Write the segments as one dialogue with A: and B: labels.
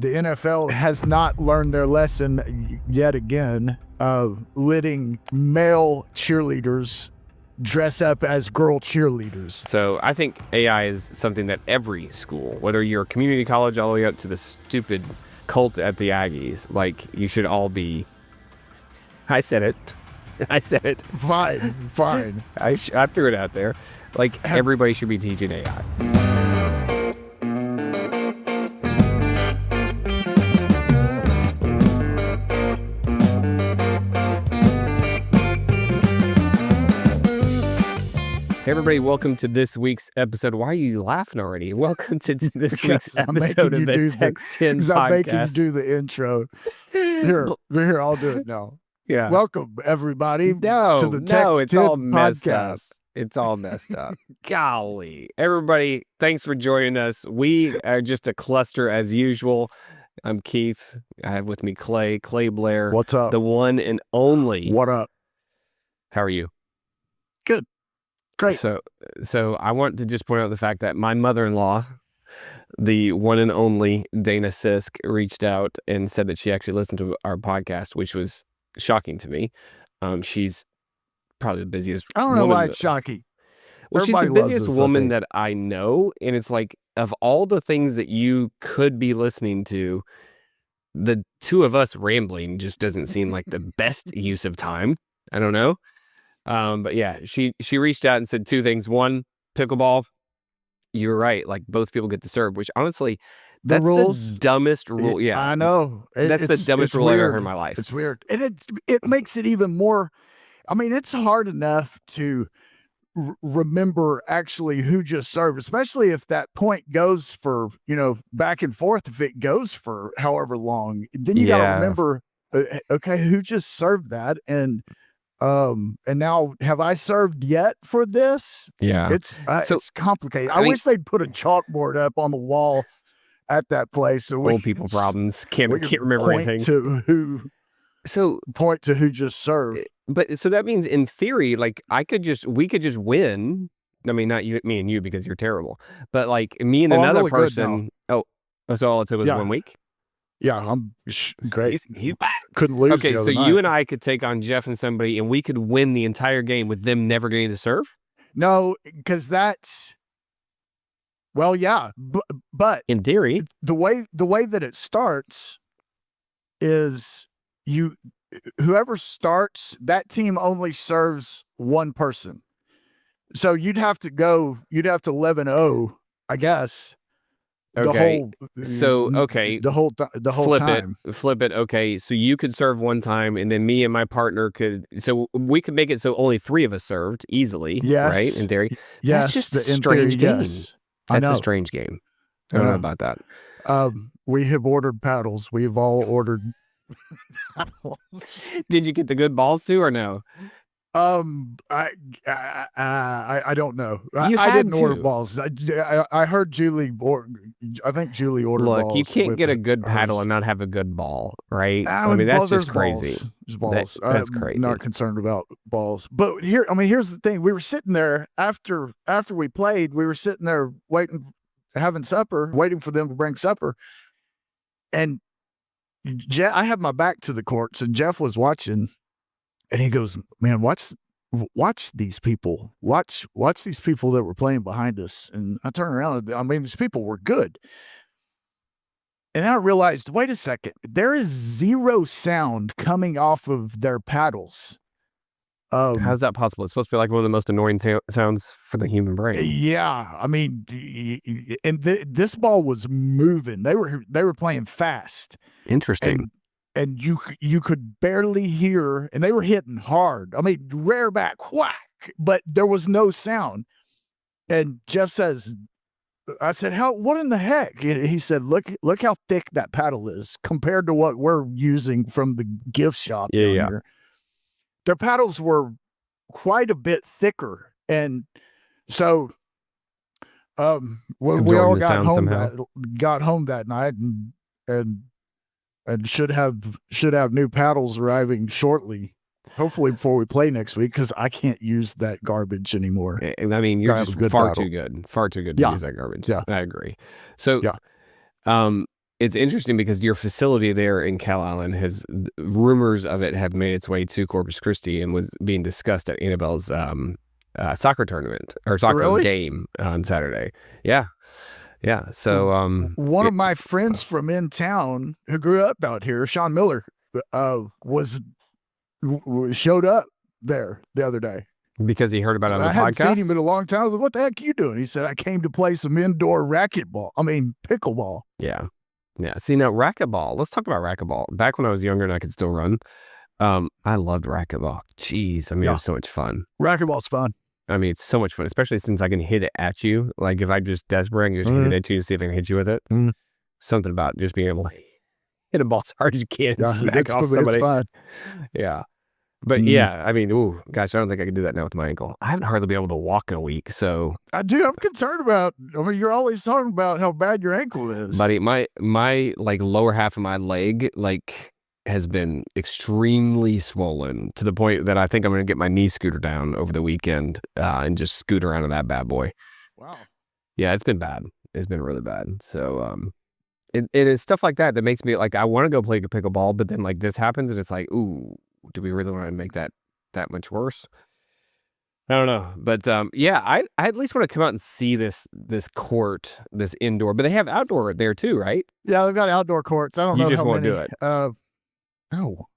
A: The NFL has not learned their lesson yet again of letting male cheerleaders dress up as girl cheerleaders.
B: So I think AI is something that every school, whether you're a community college all the way up to the stupid cult at the Aggies, like you should all be. I said it.
A: Fine.
B: I threw it out there. Like everybody should be teaching AI. Hey everybody, welcome to this week's episode. Why are you laughing already? Welcome to this week's episode of the TexTenn podcast.
A: I'm making you do the intro. Here, I'll do it now.
B: Yeah.
A: Welcome everybody to the TexTenn
B: it's all messed
A: podcast.
B: up. It's all messed up. Golly. Everybody, thanks for joining us. We are just a cluster as usual. I'm Keith. I have with me Clay Blair.
A: What's up?
B: The one and only.
A: What up?
B: How are you?
A: Good. Great.
B: So I want to just point out the fact that my mother-in-law, the one and only Dana Sisk, reached out and said that she actually listened to our podcast, which was shocking to me. She's probably the busiest.
A: I don't know why it's shocking.
B: Well,
A: Everybody
B: she's the busiest
A: loves us,
B: woman that I know, and it's like of all the things that you could be listening to, the two of us rambling just doesn't seem like the best use of time. I don't know. But yeah, she reached out and said two things. One, pickleball. You're right. Like both people get to serve, which honestly, that's the dumbest rule. Yeah,
A: I know.
B: That's the dumbest rule I've ever heard in my life.
A: It's weird. And it makes it even more, I mean, it's hard enough to remember actually who just served, especially if that point goes for, back and forth, if it goes for however long, then you got to remember, okay, who just served that? And now have I served yet for this?
B: Yeah.
A: It's complicated. I wish they'd put a chalkboard up on the wall at that place. So
B: old people problems. Can't remember anything.
A: Point to who just served.
B: But so that means in theory, like we could just win. I mean, not you, me and you, because you're terrible, but like me and another
A: really
B: person. So all it took was 1 week.
A: Yeah, I'm great.
B: He's back.
A: Couldn't lose.
B: Okay, so you and I could take on Jeff and somebody, and we could win the entire game with them never getting to serve? No,
A: because that's, well, yeah, but
B: in theory,
A: the way that it starts is whoever starts, that team only serves one person. So you'd have to 11-0, I guess.
B: Okay.
A: The whole time.
B: Flip it. Okay. So you could serve one time, and then me and my partner so we could make it so only three of us served easily.
A: Yes.
B: Right. In theory.
A: Yes.
B: That's just a strange game.
A: Yes.
B: That's a strange game. I don't know about that.
A: We have ordered paddles. We've all ordered.
B: Did you get the good balls too, or no?
A: I don't know. I didn't order balls. I heard Julie. I think Julie ordered balls.
B: Look, you can't get a good paddle and not have a good ball, right? I mean, that's just crazy.
A: Balls.
B: That's crazy.
A: I'm not concerned about balls. But here's the thing. We were sitting there after we played. We were sitting there waiting, having supper, waiting for them to bring supper, and I had my back to the courts, and Jeff was watching. And he goes, man, watch these people. Watch these people that were playing behind us. And I turned around. I mean, these people were good. And then I realized, wait a second. There is zero sound coming off of their paddles.
B: How's that possible? It's supposed to be like one of the most annoying sounds for the human brain.
A: Yeah. I mean, and this ball was moving. They were playing fast.
B: Interesting.
A: And you could barely hear, and they were hitting hard. I mean, rare back, whack, but there was no sound. And Jeff says, I said, what in the heck? And he said, look how thick that paddle is compared to what we're using from the gift shop down here. Their paddles were quite a bit thicker. And so we all got home that night and should have new paddles arriving shortly, hopefully before we play next week, because I can't use that garbage anymore.
B: I mean, you're just far too good to use that garbage.
A: Yeah.
B: I agree. So, it's interesting because your facility there in Cal Island has rumors of it have made its way to Corpus Christi and was being discussed at Annabelle's soccer tournament or soccer game on Saturday. Yeah. So
A: one of my friends from in town who grew up out here, Sean Miller, showed up there the other day.
B: Because he heard about it on the podcast?
A: I hadn't seen him in a long time. I was like, what the heck are you doing? He said, I came to play some indoor pickleball.
B: Yeah. See, now racquetball. Let's talk about racquetball. Back when I was younger and I could still run, I loved racquetball. Jeez. I mean, it was so much fun.
A: Racquetball's fun.
B: I mean, it's so much fun, especially since I can hit it at you. Like if I'm just desperate, I can just hit it at you to see if I can hit you with it. Something about just being able to hit a ball as hard as you can and smack off somebody.
A: It's fun.
B: Yeah. But yeah, I mean, ooh, gosh, I don't think I could do that now with my ankle. I haven't hardly been able to walk in a week, so.
A: I'm concerned about, you're always talking about how bad your ankle is.
B: Buddy, my like lower half of my leg, like, has been extremely swollen to the point that I think I'm going to get my knee scooter down over the weekend and just scoot around in that bad boy.
A: Wow.
B: Yeah, it's been bad. It's been really bad. So, it is stuff like that makes me like, I want to go play pickleball, but then like this happens and it's like, ooh, do we really want to make that much worse? I don't know. But yeah, I at least want to come out and see this court, this indoor, but they have outdoor there too, right?
A: Yeah, they've got outdoor courts. I don't know.
B: You just won't do it.
A: No.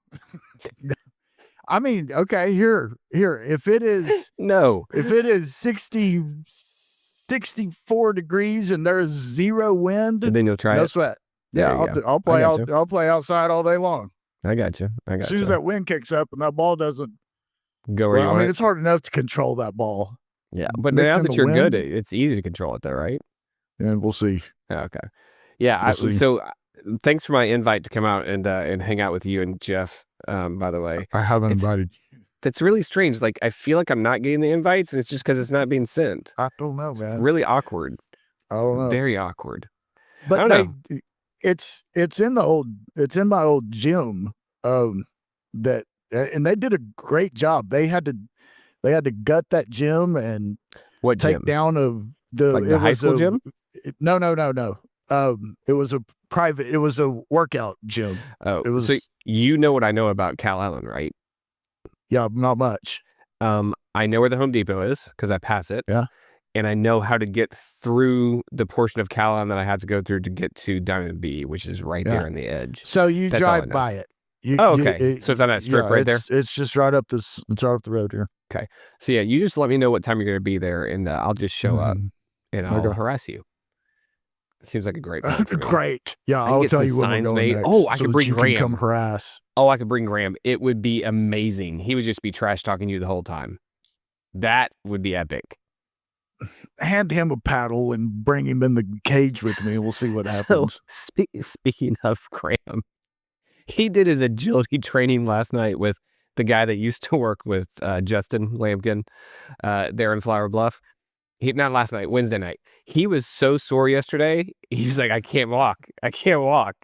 A: I mean, okay, here. If it is if it is 64 degrees and there's zero wind,
B: and then you'll try
A: no
B: it.
A: sweat. Yeah, I'll play I'll play outside all day long.
B: I got you.
A: As soon as that wind kicks up and that ball doesn't
B: go where you want.
A: I mean, it's hard enough to control that ball.
B: Yeah, but now that you're good, it's easy to control it though, right?
A: And we'll see.
B: Okay. Yeah. So thanks for my invite to come out and hang out with you and Jeff. By the way,
A: I haven't invited you.
B: That's really strange. Like I feel like I'm not getting the invites, and it's just because it's not being sent.
A: I don't know, man.
B: Really awkward.
A: I don't know.
B: Very awkward.
A: But I don't know. It's in my old gym. And they did a great job. They had to gut that gym and take down the
B: high school gym.
A: No. It was a workout gym.
B: Oh, it was. So you know what I know about Cal Island, right?
A: Yeah, not much.
B: I know where the Home Depot is because I pass it.
A: Yeah.
B: And I know how to get through the portion of Cal Island that I have to go through to get to Diamond B, which is right there on the edge.
A: So you drive by it.
B: Okay. So it's on that strip right there?
A: It's just right up it's right up the road here.
B: Okay. So yeah, you just let me know what time you're going to be there and I'll just show up and I'll harass you. It seems like a great plan for me.
A: Great. Yeah, I'll tell you when we're going next.
B: Oh, I could bring Graham.
A: Come harass.
B: Oh, I could bring Graham. It would be amazing. He would just be trash talking you the whole time. That would be epic.
A: Hand him a paddle and bring him in the cage with me. We'll see what happens.
B: So, speaking of Graham, he did his agility training last night with the guy that used to work with Justin Lampkin there in Flower Bluff. Not last night, Wednesday night. He was so sore yesterday. He was like, I can't walk.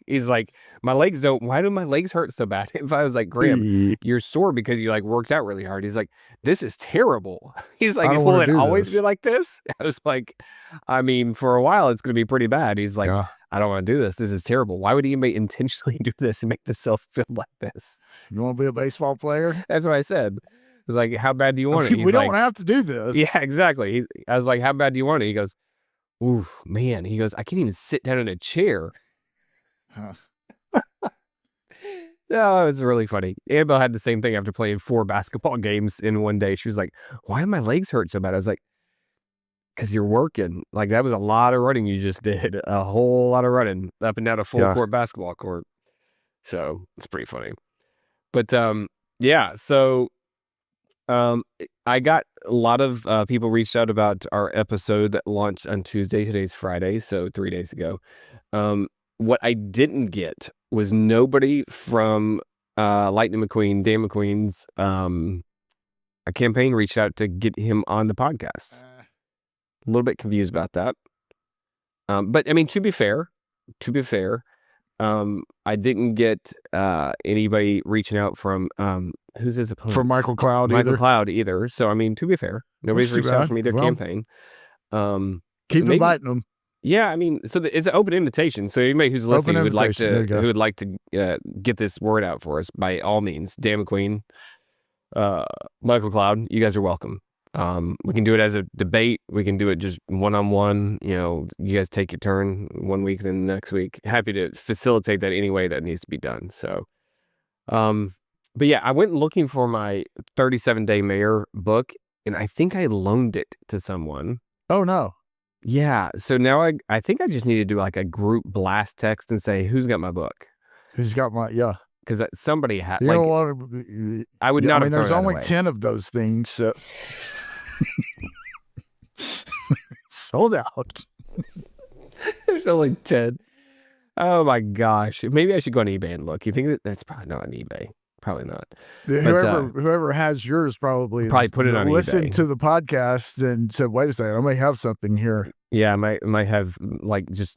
B: He's like, why do my legs hurt so bad? If I was like, Graham, you're sore because you like worked out really hard. He's like, this is terrible. He's like, will it always be like this? I was like, I mean, for a while, it's going to be pretty bad. He's like, I don't want to do this. This is terrible. Why would anybody intentionally do this and make themselves feel like this?
A: You want to be a baseball player?
B: That's what I said. I was like, how bad do you want it?
A: We don't have to do this.
B: Yeah, exactly. I was like, how bad do you want it? He goes, oof, man. He goes, I can't even sit down in a chair.
A: Huh.
B: No, it was really funny. Annabelle had the same thing after playing 4 basketball games in one day. She was like, why do my legs hurt so bad? I was like, because you're working. Like, that was a lot of running you just did. A whole lot of running up and down a full court basketball court. So it's pretty funny. But yeah, so I got a lot of people reached out about our episode that launched on Tuesday. Today's Friday, so 3 days ago. What I didn't get was nobody from Lightning McQueen, Dan McQueen's a campaign reached out to get him on the podcast. A little bit confused about that. But I mean, to be fair, I didn't get anybody reaching out from who's his opponent?
A: From Michael Cloud
B: either. So I mean, to be fair, nobody's reached out from either campaign.
A: Keep inviting them.
B: Yeah, I mean, so it's an open invitation. So anybody who's listening
A: Open
B: who
A: invitation. There you
B: would like to get this word out for us, by all means, Dan McQueen, Michael Cloud, you guys are welcome. We can do it as a debate. We can do it just one-on-one. You know, you guys take your turn one week, then the next week. Happy to facilitate that any way that needs to be done. So, but yeah, I went looking for my 37-Day Mayor book, and I think I loaned it to someone.
A: Oh, no.
B: Yeah. So now I think I just need to do like a group blast text and say, who's got my book?
A: Who's got my, yeah.
B: Because somebody had,
A: You
B: like,
A: don't want to,
B: I would not have
A: there's
B: thrown that
A: only
B: away.
A: 10 of those things. So sold out.
B: There's only 10. Oh my gosh. Maybe I should go on eBay and look. You think that's probably not on eBay? Probably not.
A: Whoever has yours probably
B: put it on
A: listened
B: eBay.
A: to the podcast and said, wait a second, I may have something here.
B: Yeah, I might have like just,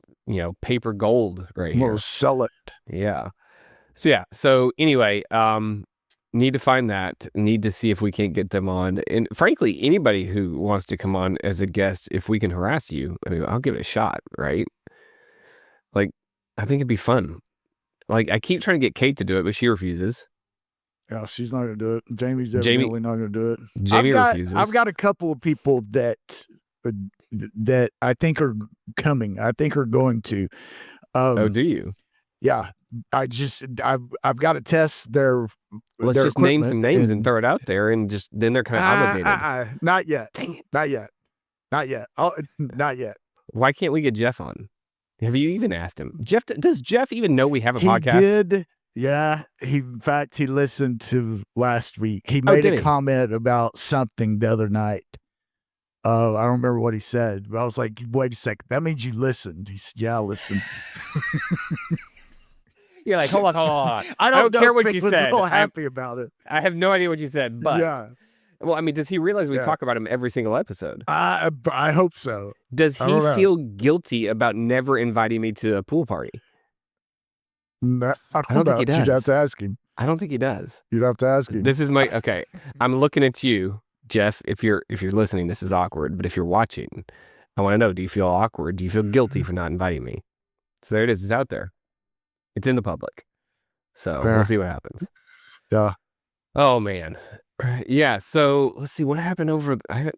B: paper gold right here.
A: We'll sell it.
B: Yeah. So anyway, need to find that. Need to see if we can't get them on. And frankly, anybody who wants to come on as a guest, if we can harass you, I mean, I'll give it a shot, right? Like, I think it'd be fun. Like, I keep trying to get Kate to do it, but she refuses.
A: Yeah, she's not going to do it. Jamie's evidently not going to do it.
B: Jamie refuses.
A: I've got a couple of people that I think are coming. I think are going to.
B: Oh, do you?
A: Yeah. I've got to test their.
B: Let's just name some names and throw it out there, and just then they're kind of obligated.
A: Not yet.
B: Dang it.
A: Not yet. Not yet.
B: Why can't we get Jeff on? Have you even asked him? Does Jeff even know we have a podcast?
A: He did. Yeah. In fact, he listened to last week. He made a comment about something the other night. I don't remember what he said, but I was like, wait a second. That means you listened. He said, yeah, I listened.
B: You're like, hold on.
A: I don't
B: care what you said.
A: I'm so happy about it.
B: I have no idea what you said, but
A: yeah.
B: Well, I mean, does he realize we talk about him every single episode?
A: I hope so.
B: Does he feel guilty about never inviting me to a pool party?
A: No, I don't think he does. You'd have to ask him.
B: I don't think he does.
A: You'd have to ask him.
B: This is okay. I'm looking at you, Jeff. If you're listening, this is awkward. But if you're watching, I want to know: do you feel awkward? Do you feel guilty for not inviting me? So there it is. It's out there. It's in the public. So we'll see what happens.
A: Yeah.
B: Oh man. Yeah. So let's see what happened over. I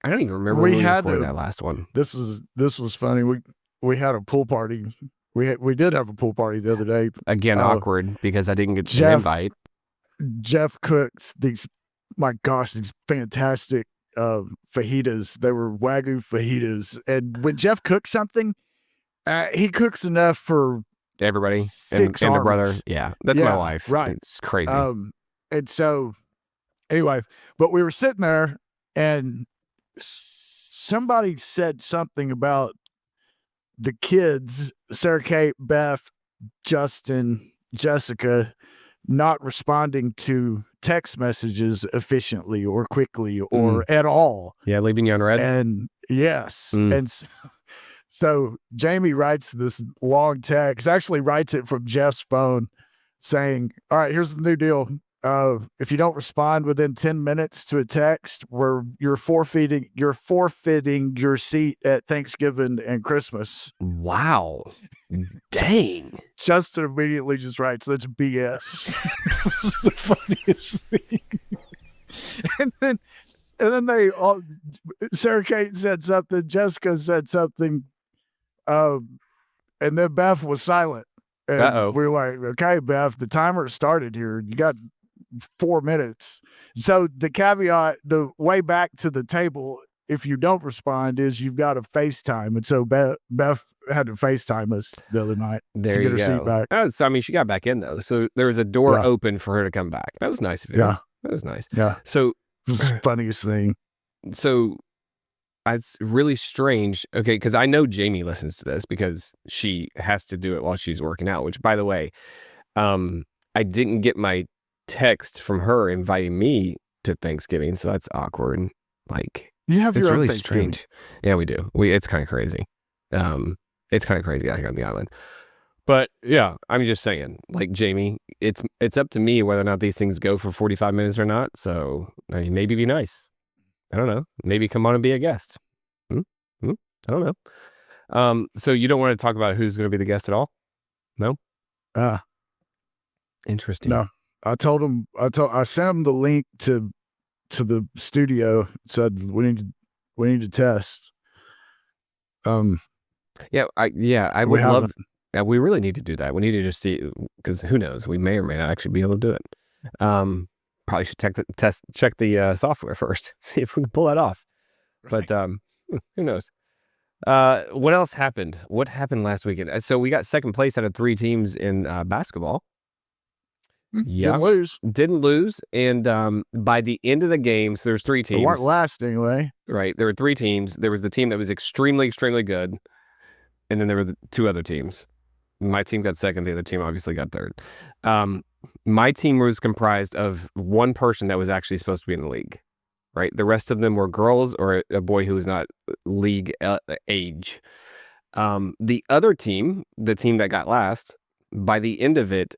B: don't even remember when we recorded that last one.
A: This was funny. We had a pool party. We did have a pool party the other day.
B: Again, awkward because I didn't get an invite.
A: Jeff cooks these fantastic fajitas. They were Wagyu fajitas. And when Jeff cooks something, he cooks enough for
B: everybody
A: and
B: their brother. Yeah, that's my wife.
A: Right.
B: It's crazy.
A: And so anyway, but we were sitting there and somebody said something about the kids, Sarah Kate, Beth, Justin, Jessica, not responding to text messages efficiently or quickly or at all.
B: Yeah, leaving you on red.
A: And yes. And so Jamie writes this long text, actually writes it from Jeff's phone saying, all right, here's the new deal. If you don't respond within 10 minutes to a text, you're forfeiting your seat at Thanksgiving and Christmas.
B: Wow. Dang.
A: Justin immediately just writes, that's BS. It's the funniest thing. And then they all, Sarah Kate said something, Jessica said something, and then Beth was silent. And we were like, okay, Beth, the timer started here. You got 4 minutes. So the caveat, the way back to the table, if you don't respond, is you've got to FaceTime. And so Beth had to FaceTime us the other night to get her seat back.
B: Oh, so I mean, she got back in though. So there was a door open for her to come back. That was nice of you.
A: Yeah.
B: That was nice.
A: Yeah.
B: So
A: it was the funniest thing.
B: So it's really strange. Okay, because I know Jamie listens to this because she has to do it while she's working out, which by the way, I didn't get my text from her inviting me to Thanksgiving, so that's awkward. Like,
A: you have
B: it's
A: your
B: really
A: own
B: strange. Yeah, we do. It's kind of crazy. It's kind of crazy out here on the island. But yeah, I'm just saying, like, Jamie, it's up to me whether or not these things go for 45 minutes or not. So I mean, maybe be nice. I don't know. Maybe come on and be a guest. I don't know. So you don't want to talk about who's going to be the guest at all? No?
A: Uh,
B: Interesting.
A: no. I sent him the link to the studio. Said we need to test.
B: Yeah, I
A: We
B: would love.
A: haven't.
B: Yeah, we really need to do that. We need to just see, because who knows? We may or may not actually be able to do it. Probably should check the software first, see if we can pull that off. But who knows? What else happened? What happened last weekend? So we got second place out of 3 teams in basketball. Yeah, didn't lose, and by the end of the game, so there's 3 teams.
A: It weren't last anyway.
B: Right, there were 3 teams. There was the team that was extremely, extremely good, and then there were the 2 other teams. My team got second. The other team obviously got third. My team was comprised of 1 person that was actually supposed to be in the league. Right, the rest of them were girls or a boy who was not league age. The other team, the team that got last, by the end of it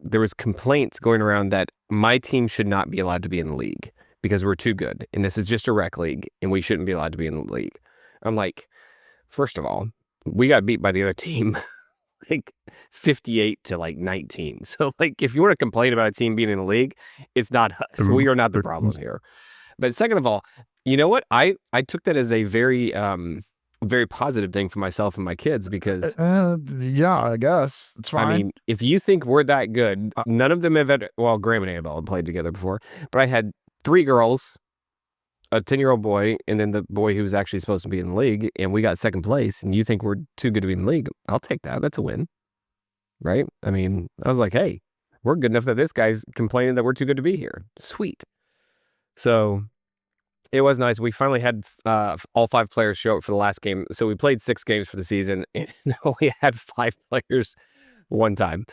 B: there was complaints going around that my team should not be allowed to be in the league because we're too good, and this is just a rec league, and we shouldn't be allowed to be in the league. I'm like, first of all, we got beat by the other team like 58 to like 19. So like, if you want to complain about a team being in the league, it's not us. We are not the problem here. But second of all, you know what? I took that as a very very positive thing for myself and my kids, because
A: yeah, I guess it's fine.
B: I mean, if you think we're that good, none of them have had, well, Graham and Annabelle had played together before, but I had 3 girls, a 10-year-old boy, and then the boy who was actually supposed to be in the league, and we got second place, and you think we're too good to be in the league, I'll take that. That's a win, right? I mean, I was like, hey, we're good enough that this guy's complaining that we're too good to be here. Sweet. So it was nice. We finally had all 5 players show up for the last game. So we played 6 games for the season, and we had 5 players one time.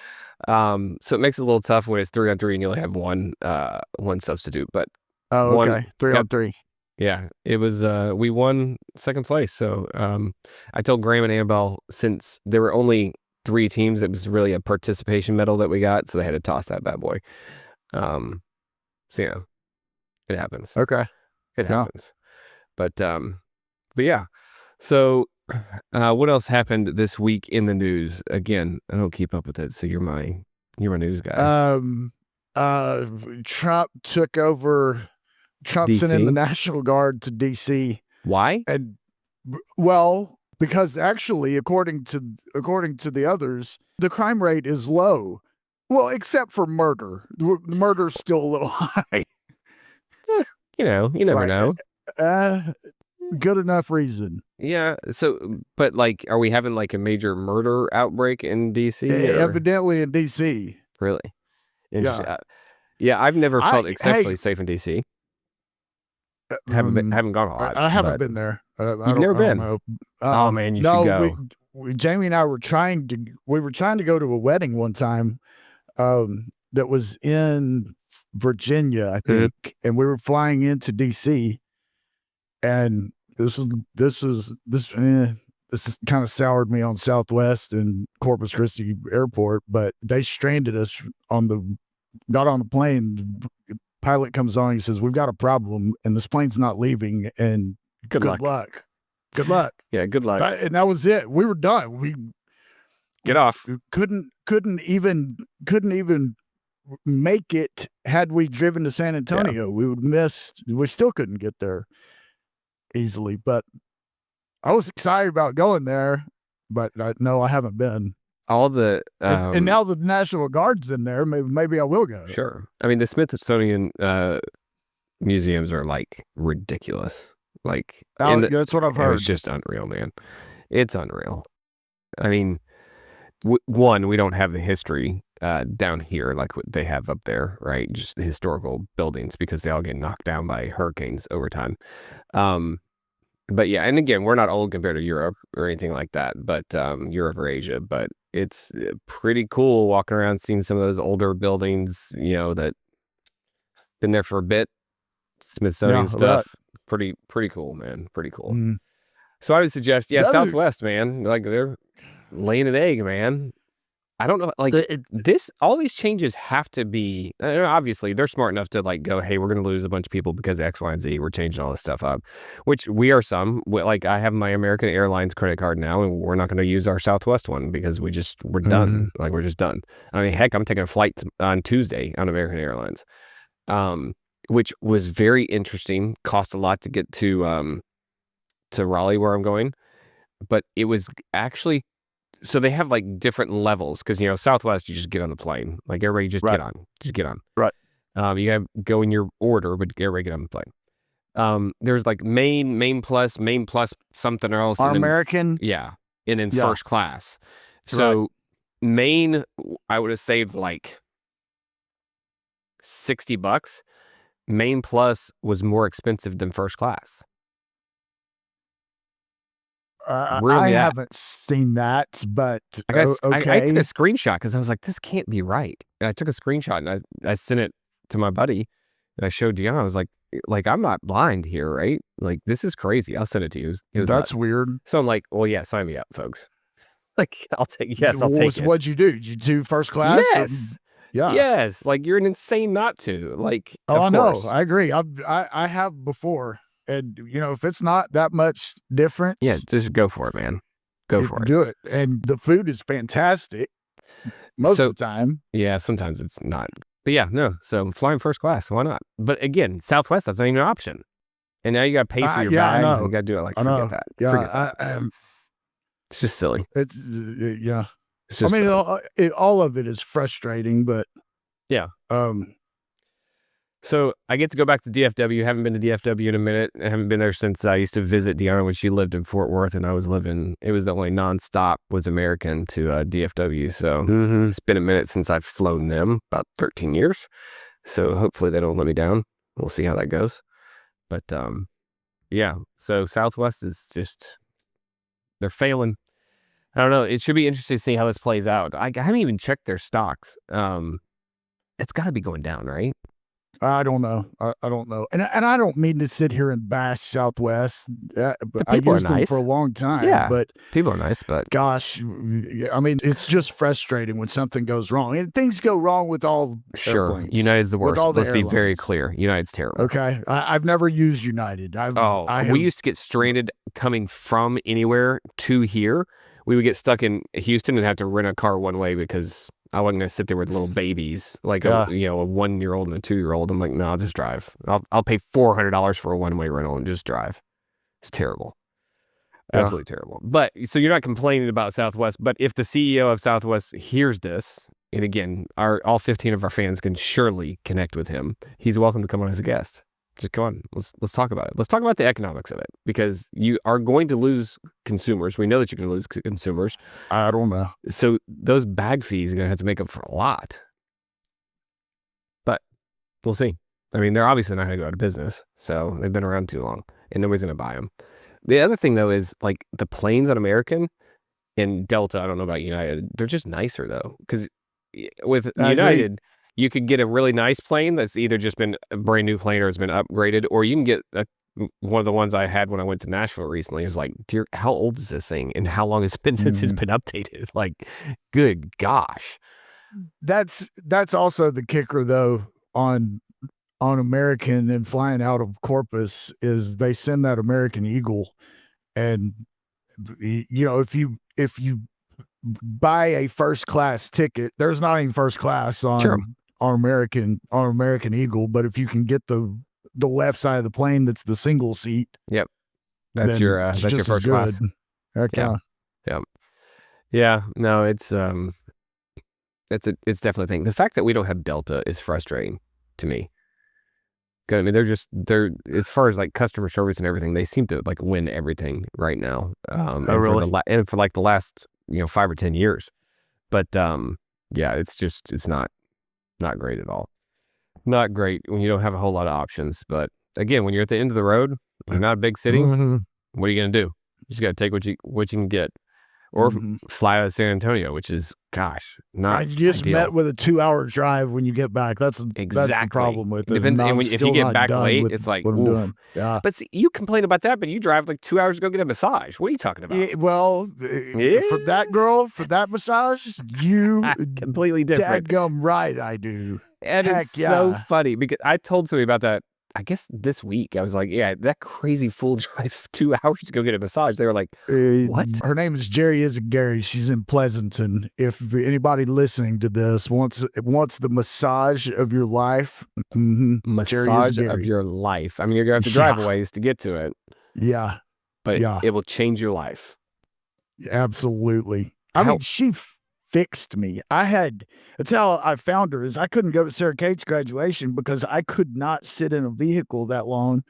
B: So it makes it a little tough when it's 3-on-3 and you only have one substitute. But
A: okay, 3-on-3.
B: Yeah, it was. We won second place. So I told Graham and Annabelle, since there were only 3 teams, it was really a participation medal that we got, so they had to toss that bad boy. So yeah, it happens.
A: Okay.
B: It happens. But yeah. So what else happened this week in the news? Again, I don't keep up with it, so you're my news guy.
A: Trump took over. Trump sent in the National Guard to DC.
B: Why?
A: And well, because actually, according to the others, the crime rate is low. Well, except for murder. Murder's still a little high.
B: You know, you never know.
A: Good enough reason.
B: Yeah. So, but like, are we having like a major murder outbreak in DC?
A: Evidently in DC.
B: Really?
A: Yeah.
B: Yeah. I've never felt exceptionally safe in DC. Haven't gone a lot.
A: I haven't been there.
B: You've never been? Oh man, you should go.
A: Jamie and I were trying to go to a wedding one time that was in Virginia, I think, and we were flying into DC, and this kind of soured me on Southwest and Corpus Christi Airport, but they stranded us got on the plane. The pilot comes on, he says, "We've got a problem, and this plane's not leaving, and good luck. Good luck."
B: Yeah, good luck.
A: And that was it. We were done. We
B: get off.
A: Couldn't even make it had we driven to San Antonio. Yeah. We still couldn't get there easily, but I was excited about going there, but no, I haven't been.
B: All the
A: and now the National Guard's in there, maybe I will go.
B: Sure. I mean, the Smithsonian museums are like ridiculous. Like,
A: that's what I've heard.
B: It's just unreal, man. It's unreal. I mean, one, we don't have the history down here like what they have up there, right? Just the historical buildings, because they all get knocked down by hurricanes over time. But yeah, and again, we're not old compared to Europe or anything like that, but Europe or Asia. But it's pretty cool walking around, seeing some of those older buildings, that been there for a bit. Smithsonian stuff. Pretty cool, man. Pretty cool. Mm. So I would suggest, Southwest, man. Like, they're laying an egg, man. I don't know, like all these changes have to be, obviously they're smart enough to like go, hey, we're going to lose a bunch of people because X, Y, and Z. We're changing all this stuff up, which we are some. Like I have my American Airlines credit card now, and we're not going to use our Southwest one because we're done. Like we're just done. I mean, heck, I'm taking a flight on Tuesday on American Airlines, which was very interesting. Cost a lot to get to Raleigh where I'm going, but it was actually. So they have like different levels because Southwest, you just get on the plane, like everybody just get on.
A: Right.
B: You have go in your order, but everybody get on the plane. There's like main plus something else,
A: Our
B: and then,
A: American,
B: and then first class. So main, I would have saved like $60. Main plus was more expensive than first class.
A: I haven't seen that, but
B: I took a
A: okay.
B: screenshot because I was like, this can't be right. And I took a screenshot and I sent it to my buddy and I showed Deanna. I was like, I'm not blind here, right? Like, this is crazy. I'll send it to you. It was
A: That's
B: nuts.
A: weird.
B: So I'm like, well, yeah, sign me up, folks. Like, I'll take it.
A: What'd you do? Did you do first class?
B: Yes.
A: Yeah.
B: Yes. Like, you're an insane not to. Like,
A: oh, I know.
B: course.
A: I agree. I have before. And, if it's not that much difference.
B: Yeah, just go for it, man. Go for it.
A: Do it. And the food is fantastic most of the time.
B: Yeah, sometimes it's not. But yeah, no. So flying first class, why not? But again, Southwest, that's not even an option. And now you got to pay for your bags and you got to do it. Like, forget that.
A: Yeah,
B: forget that. It's just silly.
A: It's, yeah.
B: It's just
A: all of it is frustrating, but
B: yeah. So I get to go back to DFW. Haven't been to DFW in a minute. I haven't been there since I used to visit Deanna when she lived in Fort Worth, and I was living. It was the only nonstop was American to DFW. So it's been a minute since I've flown them, about 13 years. So hopefully they don't let me down. We'll see how that goes. But yeah. So Southwest is just they're failing. I don't know. It should be interesting to see how this plays out. I haven't even checked their stocks. It's got to be going down, right?
A: I don't know. I don't know. And I don't mean to sit here and bash Southwest. But I used them for a long time.
B: Yeah,
A: but
B: people are nice. But
A: gosh, I mean, it's just frustrating when something goes wrong. And things go wrong with all airplanes.
B: United's the worst. Let's be very
A: airlines.
B: clear. United's terrible.
A: Okay. I've never used United.
B: We used to get stranded coming from anywhere to here. We would get stuck in Houston and have to rent a car one way because I wasn't going to sit there with little babies, like a 1-year-old and a 2-year-old. I'm like, no, I'll just drive. I'll pay $400 for a one-way rental and just drive. It's terrible. Absolutely terrible. But so you're not complaining about Southwest, but if the CEO of Southwest hears this, and again, all 15 of our fans can surely connect with him, he's welcome to come on as a guest. Just come on. Let's talk about it. Let's talk about the economics of it because you are going to lose consumers. We know that you're going to lose consumers.
A: I don't know.
B: So those bag fees are going to have to make up for a lot. But we'll see. I mean, they're obviously not going to go out of business. So they've been around too long and nobody's going to buy them. The other thing, though, is like the planes on American and Delta, I don't know about United, they're just nicer, though. Because with United, you could get a really nice plane that's either just been a brand new plane or has been upgraded, or you can get one of the ones I had when I went to Nashville recently. It was like, dear, how old is this thing? And how long has it been since it's been updated? Like, good gosh.
A: That's also the kicker, though, on American and flying out of Corpus is they send that American Eagle. And, if you buy a first class ticket, there's not any first class on American Eagle, but if you can get the left side of the plane that's the single seat,
B: that's your first class. Yeah, no, it's definitely a thing. The fact that we don't have Delta is frustrating to me. I mean, they're as far as like customer service and everything, they seem to like win everything right now. And for like the last 5 or 10 years. But it's not great at all. Not great when you don't have a whole lot of options. But again, when you're at the end of the road, you're not a big city. What are you going to do? You just got to take what you can get. or fly out of San Antonio, which is, gosh, not
A: I just
B: ideal.
A: met with a 2-hour drive when you get back. That's the problem with it.
B: Depends.
A: And
B: And if you get back late, it's like,
A: what I'm
B: oof.
A: doing. Yeah.
B: But see, you complain about that, but you drive like 2 hours to go get a massage. What are you talking about?
A: Yeah, well, for that girl, for that massage, you
B: completely different.
A: Dadgum right, I do.
B: And
A: Heck
B: it's so funny because I told somebody about that, I guess this week. I was like, yeah, that crazy fool drives 2 hours to go get a massage. They were like, what?
A: Her name is Jerry Isn't Gary. She's in Pleasanton. If anybody listening to this wants the massage of your life,
B: Massage of your life. I mean, you're going to have to drive a ways to get to it.
A: Yeah.
B: But it will change your life.
A: Absolutely. I mean, she fixed me. That's how I found her, is I couldn't go to Sarah Kate's graduation because I could not sit in a vehicle that long.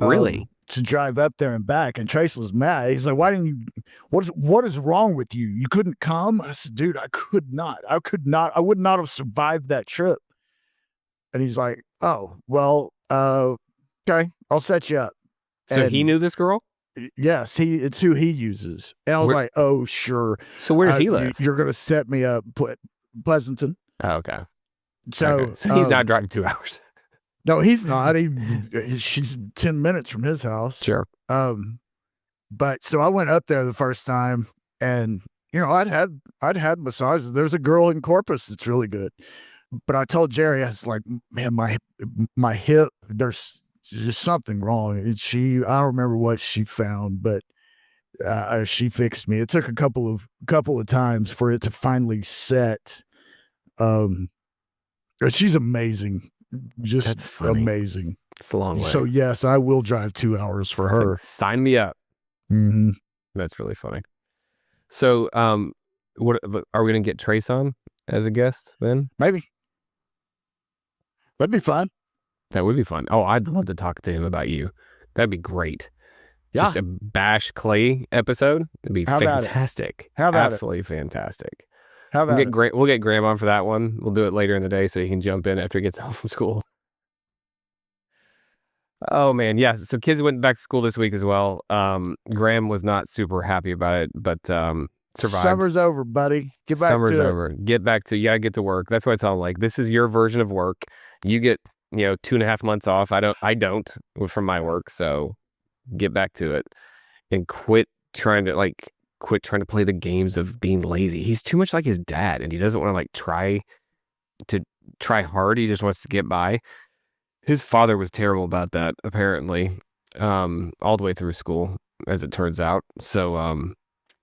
B: Really?
A: To drive up there and back. And Trace was mad. He's like, why didn't you, what is wrong with you? You couldn't come? I said, dude, I would not have survived that trip. And he's like, oh, well, okay, I'll set you up.
B: So he knew this girl?
A: Yes, it's who he uses. And I was like, oh, sure.
B: So where does he live?
A: You're going to set me up, Pleasanton.
B: Oh, okay.
A: So
B: he's not driving 2 hours.
A: No, he's not. She's 10 minutes from his house.
B: Sure.
A: But so I went up there the first time, and I'd had massages. There's a girl in Corpus that's really good. But I told Jerry, I was like, man, my hip, there's just something wrong. And I don't remember what she found, but she fixed me. It took a couple of times for it to finally set. She's amazing. Just amazing.
B: It's a long way.
A: So yes, I will drive 2 hours for her.
B: Sign me up.
A: Mm-hmm.
B: That's really funny. So, what are we gonna get Trace on as a guest then?
A: Maybe. That'd be fun.
B: That would be fun. Oh, I'd love to talk to him about you. That'd be great.
A: Yeah.
B: Just a Bash Clay episode. It'd be fantastic. Absolutely fantastic.
A: How about
B: we'll get Graham on for that one. We'll do it later in the day so he can jump in after he gets home from school. Oh man, yeah. So kids went back to school this week as well. Graham was not super happy about it, but survived.
A: Summer's over, buddy. Get back to it.
B: Summer's over. Get back to, you gotta get to work. That's why I tell him, like, this is your version of work. You get 2.5 months off. I don't from my work. So get back to it and quit trying to play the games of being lazy. He's too much like his dad, and he doesn't want to try hard. He just wants to get by. His father was terrible about that, apparently, all the way through school, as it turns out. So,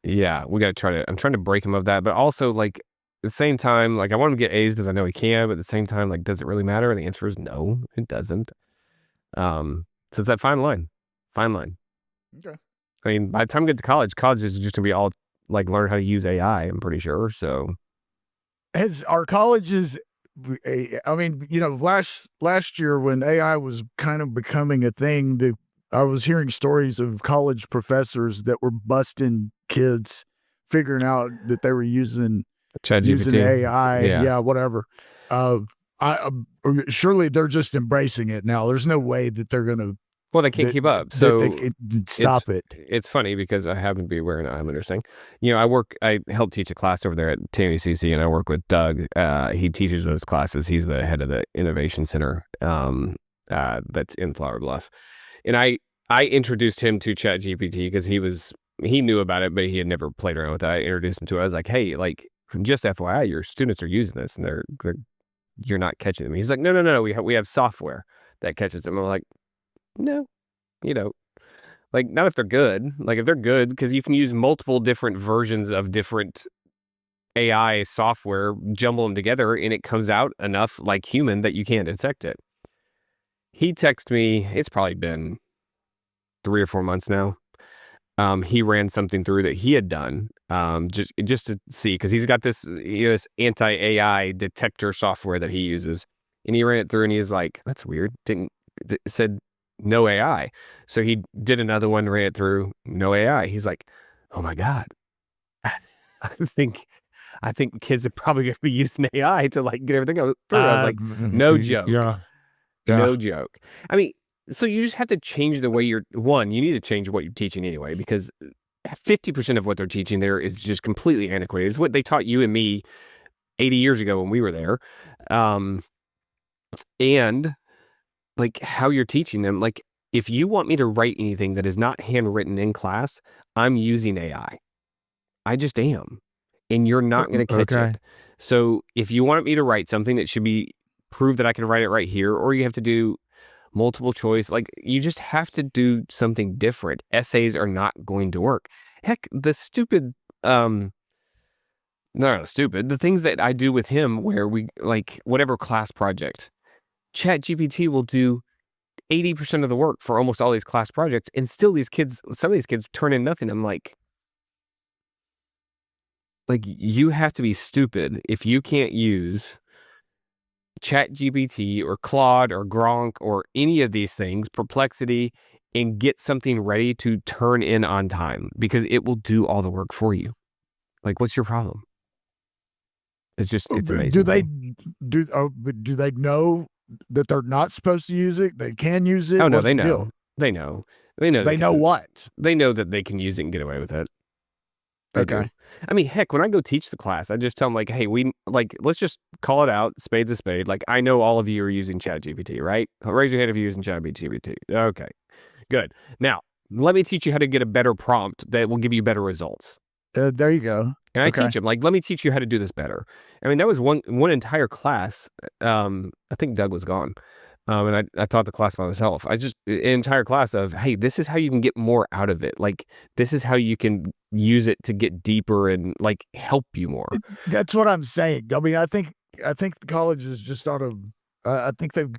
B: yeah, we got to I'm trying to break him of that, but also, like, at the same time, like, I want him to get A's because I know he can, but at the same time, like, does it really matter? And the answer is no, it doesn't. So it's that fine line.
A: Okay.
B: I mean, by the time we get to college is just gonna be all like learn how to use AI. I'm pretty sure. So,
A: our colleges, I mean, last year when AI was kind of becoming a thing, I was hearing stories of college professors that were busting kids, figuring out that they were using AI. Yeah, whatever. Surely they're just embracing it now. There's no way that they're gonna.
B: Well, they can't keep up. So
A: they stop it.
B: It's funny because I happen to be wearing an Islander thing. I help teach a class over there at TSA, and I work with Doug. He teaches those classes. He's the head of the innovation center that's in Flower Bluff. And I introduced him to ChatGPT because he knew about it, but he had never played around with it. I introduced him to it. I was like, hey, like, just FYI, your students are using this, and you're not catching them. He's like, no, we have software that catches them. I'm like, no, like, not if they're good. Like, if they're good, because you can use multiple different versions of different AI software, jumble them together, and it comes out enough like human that you can't detect it. He texted me, it's probably been 3 or 4 months now. He ran something through that he had done, just to see, because he's got this anti-AI detector software that he uses, and he ran it through, and he's like, that's weird. It said no AI. So he did another one, ran it through, no AI. He's like, oh my God. I think kids are probably going to be using AI to, like, get everything through. I was like, no joke.
A: Yeah.
B: No joke. I mean, so you just have to change the way you need to change what you're teaching anyway, because 50% of what they're teaching there is just completely antiquated. It's what they taught you and me 80 years ago when we were there. And like how you're teaching them, like if you want me to write anything that is not handwritten in class, I'm using AI. I just am. And you're not going to catch
A: Okay.
B: it. So if you want me to write something, it should be prove that I can write it right here, or you have to do multiple choice. Like you just have to do something different. Essays are not going to work. Heck, the stupid, the things that I do with him where we like whatever class project, ChatGPT will do 80% of the work for almost all these class projects. And still some of these kids turn in nothing. I'm like, you have to be stupid if you can't use ChatGPT or Claude or Gronk or any of these things, Perplexity, and get something ready to turn in on time because it will do all the work for you. Like, what's your problem? It's amazing.
A: Do they know that they're not supposed to use it? They can use it.
B: Oh no,
A: What's
B: they
A: the
B: know.
A: deal?
B: They know.
A: They know what?
B: They know that they can use it and get away with it. They do. I mean, heck, when I go teach the class, I just tell them like, hey, let's just call it out. Spade's a spade. Like, I know all of you are using ChatGPT, right? Raise your hand if you're using ChatGPT. Okay, good. Now, let me teach you how to get a better prompt that will give you better results.
A: There you go.
B: And I teach them, like, let me teach you how to do this better. I mean, that was one entire class. I think Doug was gone. And I taught the class by myself. An entire class of, hey, this is how you can get more out of it. Like, this is how you can use it to get deeper and like help you more.
A: That's what I'm saying. I mean, I think the college is just out of, I think they've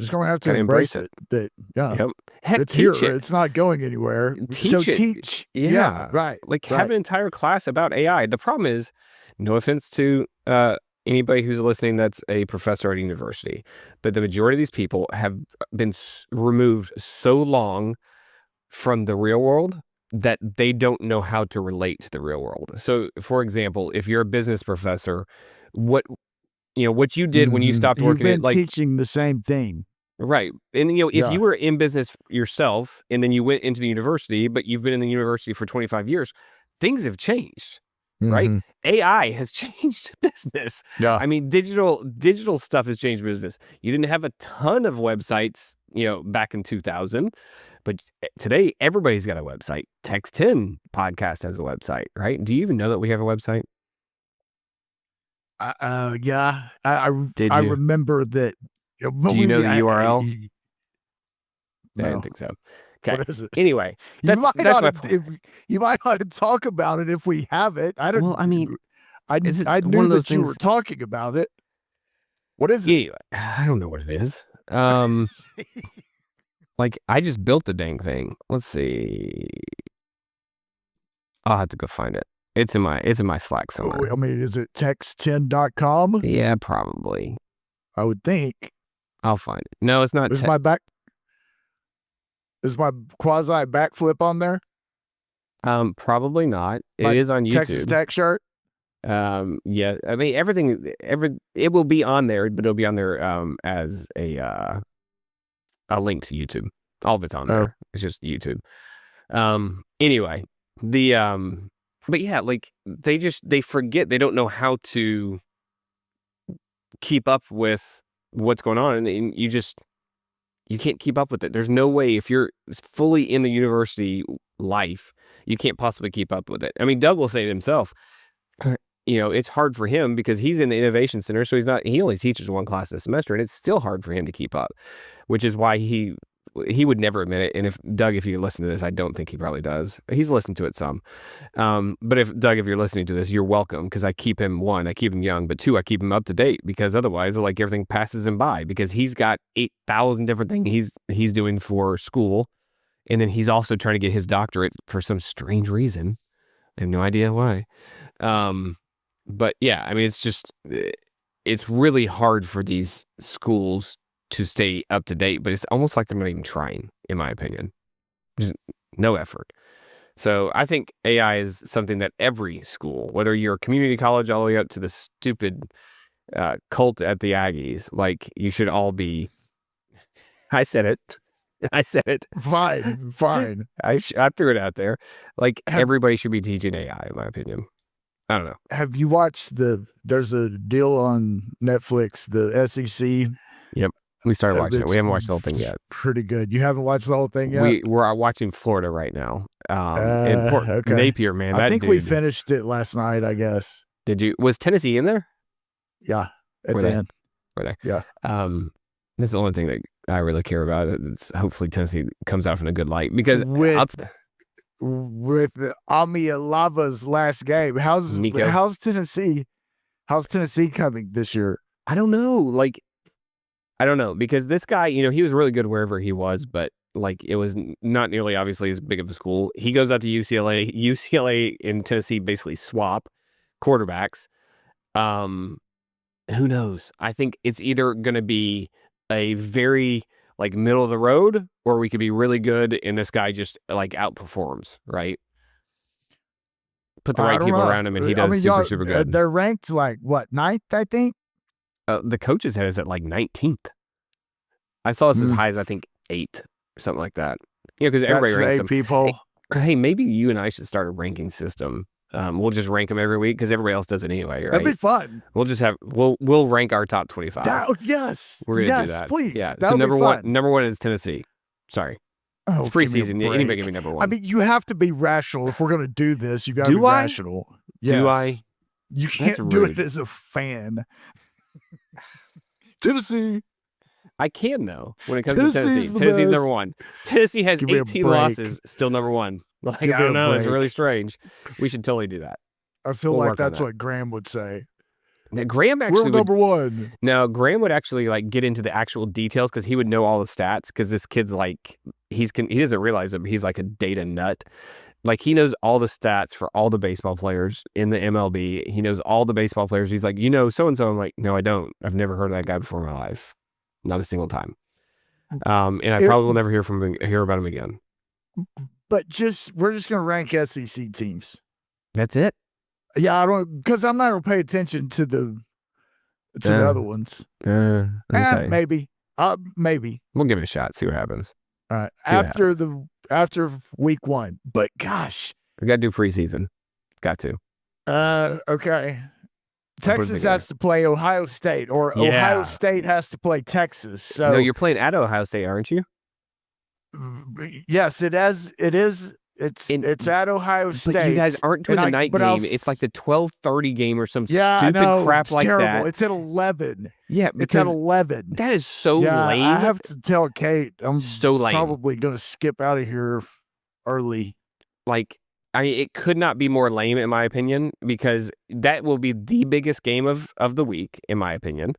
A: just going to have to embrace it.
B: Yep. Heck,
A: it's here.
B: It.
A: It's not going anywhere.
B: Teach. Yeah.
A: Right.
B: Like have an entire class about AI. The problem is, no offense to anybody who's listening that's a professor at a university, but the majority of these people have been removed so long from the real world that they don't know how to relate to the real world. So, for example, if you're a business professor, what you did when you stopped working
A: at teaching the same thing.
B: Right. And, if you were in business yourself and then you went into the university, but you've been in the university for 25 years, things have changed, right? AI has changed business.
A: Yeah.
B: I mean, digital stuff has changed business. You didn't have a ton of websites, back in 2000, but today everybody's got a website. TexTenn podcast has a website, right? Do you even know that we have a website?
A: Yeah. I remember that.
B: Do you know the URL?
A: No.
B: I didn't think so. Okay.
A: What is it?
B: Anyway,
A: you might want to talk about it if we have it. I don't.
B: Well, I mean,
A: I knew that you were talking about it. What is it?
B: Anyway, I don't know what it is. Like I just built the dang thing. Let's see. I'll have to go find it. It's in my Slack somewhere.
A: I mean, is it TexTenn.com?
B: Yeah, probably.
A: I would think.
B: I'll find it. No, it's not.
A: Is my quasi backflip on there?
B: Probably not. It is on YouTube.
A: Texas Tech shirt.
B: Yeah. I mean, it will be on there, but it'll be on there as a link to YouTube. All of it's on there. It's just YouTube. Anyway, but yeah, like they forget. They don't know how to keep up with what's going on, and you can't keep up with it. There's no way if you're fully in the university life, you can't possibly keep up with it. I mean, Doug will say it himself. It's hard for him because he's in the innovation center, so he only teaches one class a semester, and it's still hard for him to keep up, which is why he would never admit it. And if you listen to this, I don't think he probably does. He's listened to it some. But if you're listening to this, you're welcome because I keep him young, but two, I keep him up to date because otherwise like everything passes him by because he's got 8,000 different things he's doing for school. And then he's also trying to get his doctorate for some strange reason. I have no idea why. But yeah, I mean, it's really hard for these schools to stay up to date, but it's almost like they're not even trying, in my opinion. Just no effort. So I think AI is something that every school, whether you're a community college all the way up to the stupid cult at the Aggies, like you should all be, I said it, I said it.
A: Fine.
B: I threw it out there. Like, everybody should be teaching AI, in my opinion. I don't know.
A: Have you watched there's a deal on Netflix, the SEC?
B: Yep. We started watching it. We haven't watched the whole thing yet.
A: Pretty good. You haven't watched the whole thing yet?
B: We're watching Florida right now. And
A: okay.
B: Napier, man.
A: I think we finished it last night, I guess.
B: Did you? Was Tennessee in there?
A: Yeah. At
B: Were
A: the
B: they?
A: end.
B: Were they?
A: Yeah.
B: That's the only thing that I really care about. It's hopefully Tennessee comes out in a good light, because
A: with Lava's last game, how's Tennessee coming this year?
B: I don't know. Like, I don't know, because this guy, he was really good wherever he was, but like, it was not nearly obviously as big of a school. He goes out to UCLA. UCLA and Tennessee basically swap quarterbacks. Who knows? I think it's either going to be a very like middle of the road, or we could be really good and this guy just like outperforms, right? Put the right people around him and he does super good.
A: They're ranked like what, 9th, I think?
B: The coaches had us at like 19th. I saw us as high as I think 8th or something like that. Because everybody ranks them.
A: People.
B: Hey, maybe you and I should start a ranking system. We'll just rank them every week because everybody else does it anyway, right?
A: That'd be fun.
B: We'll just we'll rank our top 25.
A: Yes.
B: We're gonna do that.
A: Please.
B: Yeah. So number one is Tennessee. Sorry. It's preseason. Anybody can be number one.
A: I mean, you have to be rational if we're going to do this. You got to be rational. Yes.
B: Do I?
A: You can't do it as a fan. Tennessee.
B: I can, though, when it comes to Tennessee. Tennessee's number one. Tennessee has 18 losses, still number one. Like, I don't know. It's really strange. We should totally do that.
A: I feel like that's what Graham would say.
B: Now, Graham actually
A: we're number one.
B: No, Graham would actually like get into the actual details because he would know all the stats, because this kid's like, he doesn't realize it, but he's like a data nut. Like, he knows all the stats for all the baseball players in the MLB. He knows all the baseball players. He's like, so-and-so. I'm like, no, I don't. I've never heard of that guy before in my life. Not a single time. And I probably will never hear about him again.
A: But we're just going to rank SEC teams.
B: That's it?
A: Yeah, because I'm not going to pay attention to the other ones.
B: Okay.
A: Maybe. Maybe.
B: We'll give it a shot. See what happens.
A: All right. After week 1. But gosh.
B: We got to do preseason. Got to.
A: Okay. Texas has to play Ohio State, or Ohio State has to play Texas. So
B: no, you're playing at Ohio State, aren't you?
A: Yes, it is. It's at Ohio State.
B: But you guys aren't doing the night game. It's like the 12:30 game or some stupid crap like
A: terrible.
B: that.
A: It's at 11.
B: Yeah,
A: it's at 11.
B: That is so lame.
A: I have to tell Kate I'm
B: so lame.
A: Probably going to skip out of here early.
B: Like, it could not be more lame, in my opinion, because that will be the biggest game of the week, in my opinion.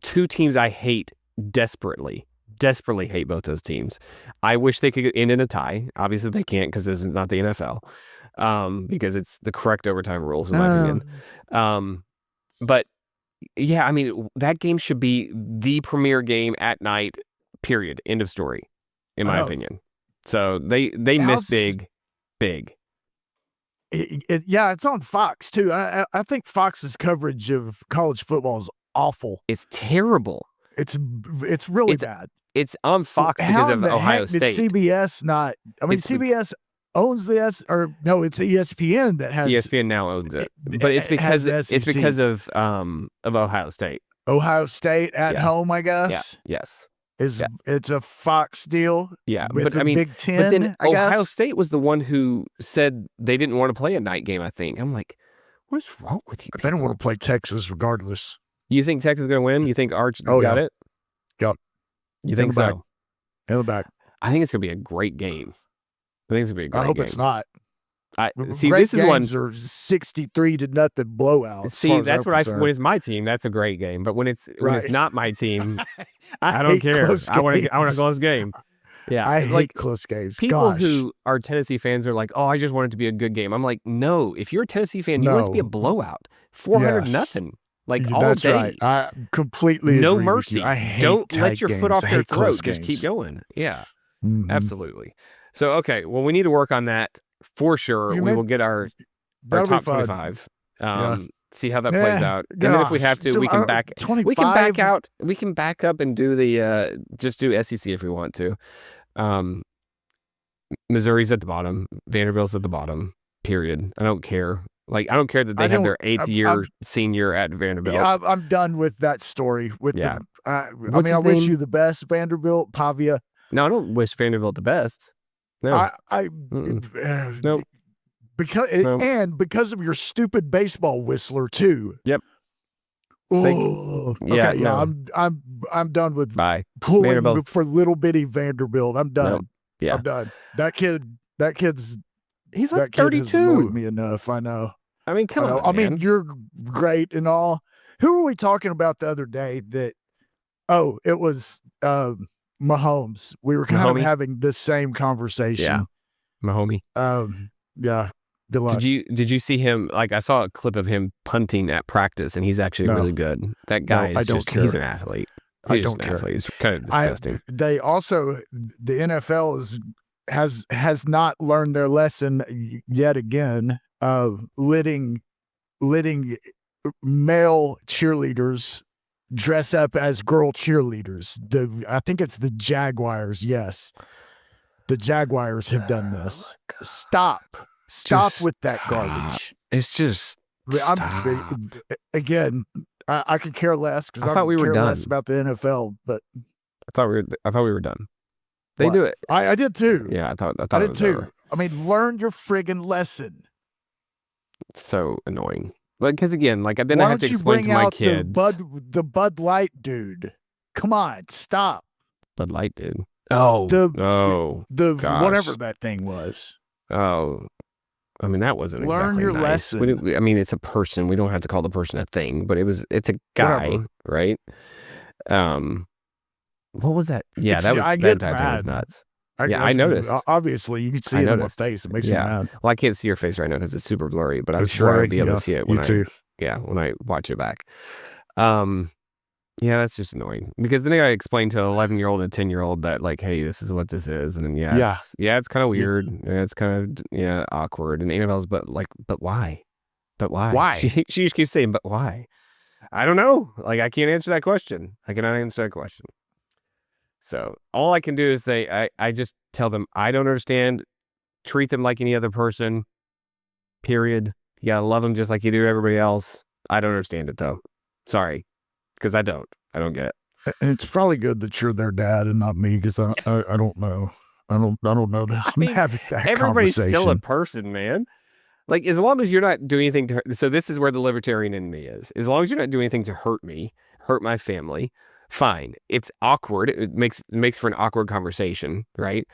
B: Two teams I hate desperately hate both those teams. I wish they could end in a tie. Obviously, they can't because this is not the NFL, because it's the correct overtime rules, in my opinion. But yeah, I mean, that game should be the premier game at night, period. End of story, in my opinion. So they miss big.
A: Yeah, it's on Fox too. I think Fox's coverage of college football is awful.
B: It's terrible.
A: It's really bad.
B: It's on Fox because of Ohio State.
A: Did CBS not? I mean, CBS owns the no, it's ESPN that has.
B: ESPN now owns it, but it's because of Ohio State.
A: Ohio State at home, I guess.
B: Yeah. Yes.
A: It's a Fox deal?
B: Yeah,
A: with the Big Ten.
B: But then Ohio
A: guess?
B: State was the one who said they didn't want to play a night game. I think. I'm like, what is wrong with you?
A: They don't want to play Texas regardless.
B: You think Texas is going to win? You think Arch got it?
A: Yep.
B: You think so?
A: In the back.
B: I think it's going to be a great game. I hope
A: it's not.
B: See,
A: great
B: this is one.
A: Are 63-0 blowout.
B: See, that's what when it's my team. That's a great game. But when it's not my team, I don't care. I want a close game. Yeah,
A: I hate close games.
B: People who are Tennessee fans are like, "Oh, I just want it to be a good game." I'm like, "No, if you're a Tennessee fan, you want it to be a blowout, 400-0. Like all
A: that's
B: day."
A: Right. I completely
B: no
A: agree
B: mercy.
A: With you. I hate
B: Don't let your foot off their throat.
A: Just
B: keep going. Yeah,
A: absolutely.
B: So okay, well, we need to work on that for sure. We will get our top 25. see how that plays out. And then if we have to, we can back
A: 25.
B: we can back out. We can back up and do the just do SEC if we want to. Missouri's at the bottom, Vanderbilt's at the bottom. Period. I don't care. Like, I don't care that they have their 8th year senior at Vanderbilt.
A: Yeah, I'm done with that story. With I wish you the best, Vanderbilt, Pavia.
B: No, I don't wish Vanderbilt the best. No,
A: no. Because of your stupid baseball whistler too.
B: Yep.
A: Oh,
B: yeah.
A: Okay,
B: no.
A: I'm done with
B: pulling
A: for little bitty Vanderbilt. I'm done.
B: No. Yeah,
A: I'm done. That kid's.
B: He's like 32.
A: Kid has annoyed me enough. I know.
B: I mean, come on.
A: I mean, you're great and all. Who were we talking about the other day? It was Mahomes. We were kind of having this same conversation.
B: Yeah, Mahomie.
A: Yeah. Good luck.
B: Did you see him? Like, I saw a clip of him punting at practice, and he's actually really good. That guy is he's an athlete.
A: I don't care.
B: He's kind of disgusting.
A: The NFL has not learned their lesson yet again of letting male cheerleaders dress up as girl cheerleaders. I think it's the Jaguars. Yes, the Jaguars have done this. Stop with that garbage.
B: It's just
A: I could care less because
B: I thought we were done
A: less about the NFL, but
B: I thought we were done. They do it.
A: I did too.
B: Yeah, I thought
A: I
B: it
A: did
B: was
A: too.
B: over.
A: I mean, learn your friggin' lesson.
B: It's so annoying. But because again, like then I have to explain to my kids.
A: The Bud Light dude. Come on, stop.
B: Bud Light dude. Oh,
A: the
B: gosh.
A: Whatever that thing was.
B: Oh, I mean that wasn't
A: learn
B: exactly
A: your
B: nice.
A: lesson.
B: I mean, it's a person. We don't have to call the person a thing, but it's a guy,
A: Whatever.
B: right? What was that? Yeah, that entire thing was nuts. I noticed.
A: Obviously, you can see it on my face. It makes me mad.
B: Well, I can't see your face right now because it's super blurry, but I'm sure I'll be able to see it when I watch it back. Yeah, that's just annoying because then I gotta explain to an 11-year-old and a 10-year-old that like, hey, this is what this is, and then it's kind of weird. Yeah, it's kind of awkward. And Annabelle's, but why? But why?
A: Why?
B: She just keeps saying, but why? I don't know. Like, I can't answer that question. I cannot answer that question. So all I can do is say, I just tell them, I don't understand. Treat them like any other person. Period. You gotta love them just like you do everybody else. I don't understand it though. Sorry, because I don't get it.
A: And it's probably good that you're their dad and not me, because I don't know. I don't know that I'm having that
B: everybody's
A: conversation.
B: Still a person, man. Like, as long as you're not doing anything to hurt. So this is where the libertarian in me is. As long as you're not doing anything to hurt me, hurt my family, fine. It's awkward. It makes for an awkward conversation, right?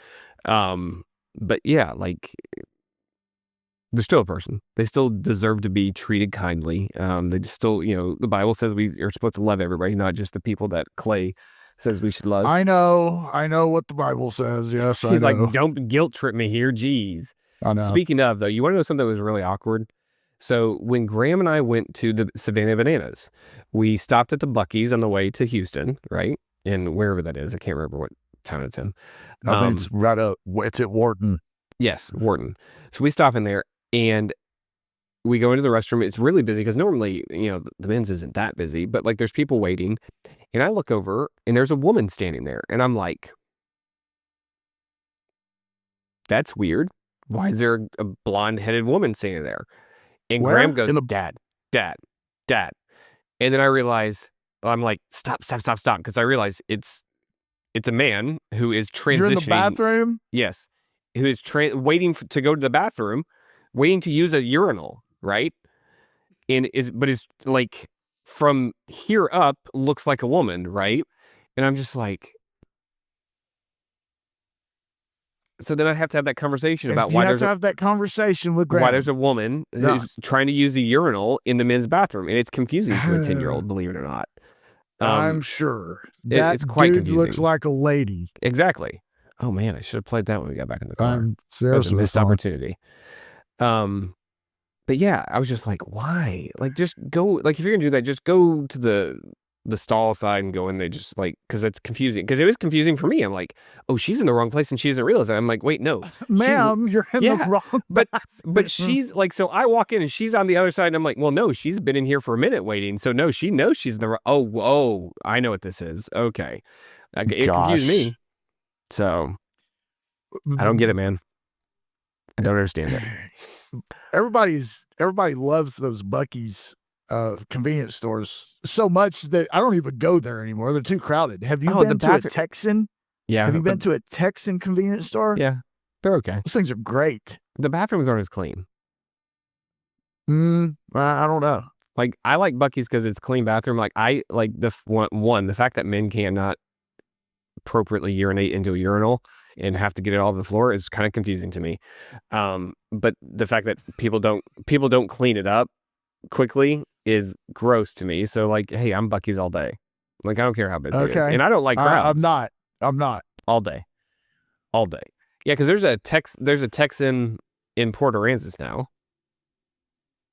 B: But yeah, like, they're still a person. They still deserve to be treated kindly. They still, the Bible says we are supposed to love everybody, not just the people that Clay says we should love.
A: I know what the Bible says. Yes,
B: He's
A: I know.
B: like, don't guilt trip me here. Jeez.
A: I know.
B: Speaking of, though, you want to know something that was really awkward? So when Graham and I went to the Savannah Bananas, we stopped at the Buc-ee's on the way to Houston, right? And wherever that is. I can't remember what town it's in.
A: I think it's right up. It's at Wharton.
B: Yes, Wharton. So we stop in there and we go into the restroom. It's really busy because normally, the men's isn't that busy, but like there's people waiting. And I look over and there's a woman standing there. And I'm like, that's weird. Why is there a blonde-headed woman standing there? And
A: Where?
B: Graham goes, Dad. And then I realize, I'm like, stop. Because I realize it's a man who is transitioning.
A: You're in the bathroom?
B: Yes. Who is waiting to go to the bathroom, waiting to use a urinal, right? But is like, from here up, looks like a woman, right? And I'm just like... So then I have to have that conversation about why there's
A: that conversation with Graham.
B: Why there's a woman who's trying to use a urinal in the men's bathroom, and it's confusing to a 10-year-old, believe it or not.
A: I'm sure
B: it's quite confusing.
A: Looks like a lady.
B: Exactly. Oh man, I should have played that when we got back in the car.
A: That
B: was a missed opportunity. But yeah, I was just like, why? Like, just go. Like, if you're gonna do that, just go to the the stall side and go in. They just like, because it's confusing. Because it was confusing for me. I'm like, oh, she's in the wrong place and she doesn't realize it. I'm like, wait, no,
A: Ma'am, you're in the wrong
B: but
A: bathroom.
B: she's like, so I walk in and she's on the other side and I'm like, well, no, she's been in here for a minute waiting. So no, she knows she's in the oh, I know what this is. Okay, it confused me. So I don't get it, man. I don't understand it.
A: Everybody loves those Buc-ee's convenience stores so much that I don't even go there anymore. They're too crowded. Have you been to a TexTenn?
B: Yeah.
A: Have you been to a TexTenn convenience store?
B: Yeah, they're okay.
A: Those things are great.
B: The bathrooms aren't as clean.
A: I don't know.
B: Like, I like Buc-ee's because it's clean bathroom. Like, I like the fact that men cannot appropriately urinate into a urinal and have to get it all over the floor is kind of confusing to me. But the fact that people don't clean it up quickly is gross to me. So like, hey, I'm Buc-ee's all day. Like, I don't care how busy it is. And I don't like crowds.
A: I'm not.
B: All day. Yeah, because there's a TexTenn in Port Aransas now.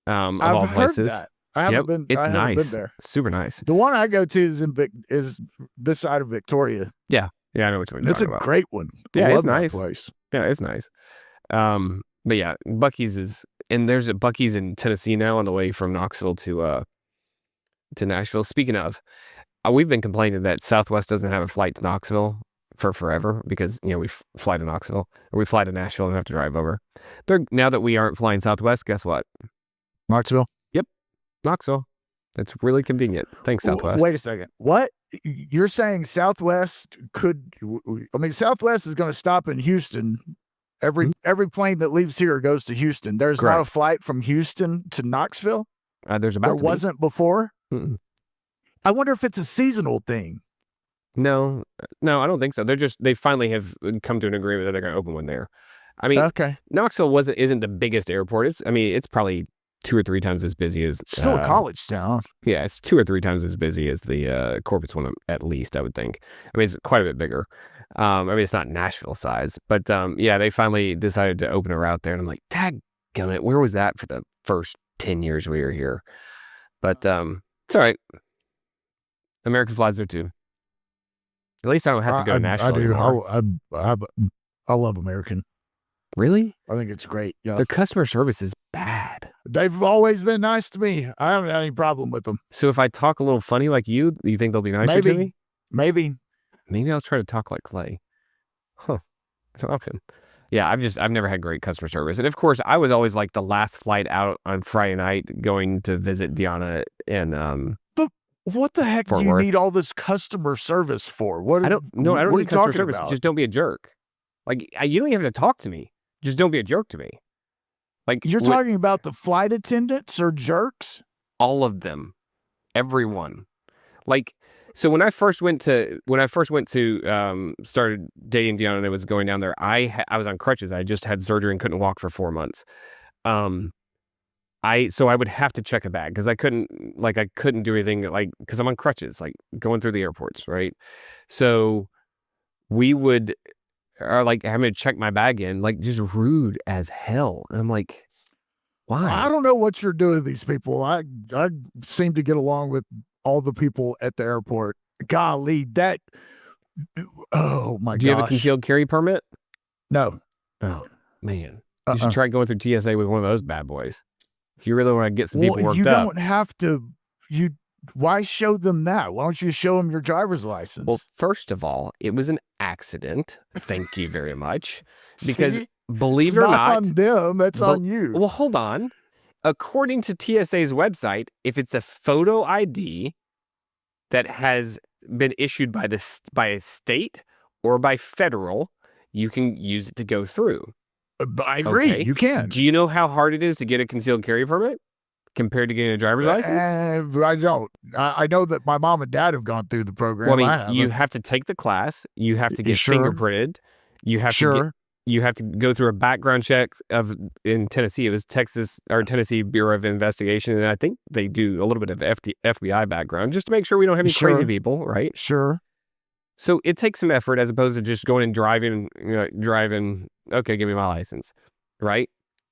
B: Of all places.
A: That. I haven't been.
B: It's
A: nice.
B: Been
A: there.
B: Super nice.
A: The one I go to is this side of Victoria.
B: Yeah, I know which one.
A: It's a great one.
B: Yeah,
A: it's
B: nice.
A: Place.
B: Yeah, it's nice. But yeah, Buc-ee's is, and there's a Buc-ee's in Tennessee now on the way from Knoxville to Nashville. Speaking of, we've been complaining that Southwest doesn't have a flight to Knoxville for forever because we fly to Knoxville or we fly to Nashville and have to drive over. Now that we aren't flying Southwest, guess what?
A: Knoxville.
B: Yep, Knoxville. That's really convenient. Thanks, Southwest.
A: Wait a second. What? You're saying Southwest Southwest is going to stop in Houston. Every plane that leaves here goes to Houston. There's not a flight from Houston to Knoxville?
B: There
A: wasn't before?
B: Mm-mm.
A: I wonder if it's a seasonal thing.
B: No, I don't think so. They finally have come to an agreement that they're going to open one there. I mean, Knoxville isn't the biggest airport. It's probably 2 or 3 times as busy as
A: still a college town.
B: Yeah, it's 2 or 3 times as busy as the Corpus one, at least, I would think. I mean, it's quite a bit bigger. It's not Nashville size, but they finally decided to open a route there, and I'm like, dadgummit, where was that for the first 10 years we were here? But it's all right. American flies there too. At least I don't have to go to Nashville anymore.
A: I love American.
B: Really?
A: I think it's great. Yeah.
B: Their customer service is bad.
A: They've always been nice to me. I haven't had any problem with them.
B: So if I talk a little funny like you think they'll be nicer to me?
A: Maybe
B: I'll try to talk like Clay. Huh. That's an option. Yeah, I've never had great customer service. And of course, I was always like the last flight out on Friday night going to visit Deanna and
A: But what the heck do you need all this customer service for?
B: I don't need customer service. Just don't be a jerk. Like, you don't even have to talk to me. Just don't be a jerk to me. Like,
A: you're talking about the flight attendants or jerks?
B: All of them. Everyone. Like, so when I first went to started dating Deanna and I was going down there, I was on crutches. I just had surgery and couldn't walk for 4 months. So I would have to check a bag because I couldn't do anything, like, because I'm on crutches, like going through the airports, right? So we would like having to check my bag in, like, just rude as hell. And I'm like, why?
A: I don't know what you're doing to these people. I seem to get along with all the people at the airport. Golly, oh my gosh.
B: Do you have a concealed carry permit?
A: No.
B: Oh, man. You should try going through TSA with one of those bad boys. If you really want to get some people worked up.
A: You don't have to. Why show them that? Why don't you show them your driver's license?
B: Well, first of all, it was an accident. Thank you very much. Because believe it or not,
A: on them, that's on you.
B: Well, hold on. According to TSA's website, if it's a photo ID that has been issued by a state or by federal, you can use it to go through.
A: I agree. Okay. You can.
B: Do you know how hard it is to get a concealed carry permit compared to getting a driver's license?
A: I don't. I know that my mom and dad have gone through the program.
B: Well, I mean, you have to take the class. You have to get fingerprinted. You have to go through a background check in Tennessee. It was Tennessee Bureau of Investigation, and I think they do a little bit of FBI background just to make sure we don't have any crazy people, right?
A: Sure.
B: So it takes some effort as opposed to just going and driving. Okay, give me my license, right?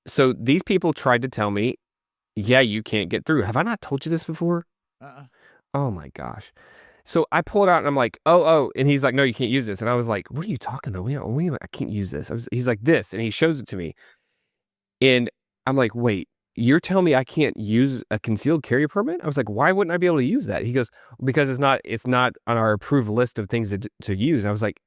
B: So these people tried to tell me, yeah, you can't get through. Have I not told you this before? Oh my gosh. So I pull it out and I'm like, oh, and he's like, no, you can't use this. And I was like, what are you talking about? I can't use this. He's like, this, and he shows it to me. And I'm like, wait, you're telling me I can't use a concealed carry permit? I was like, why wouldn't I be able to use that? He goes, because it's not on our approved list of things to use. I was like,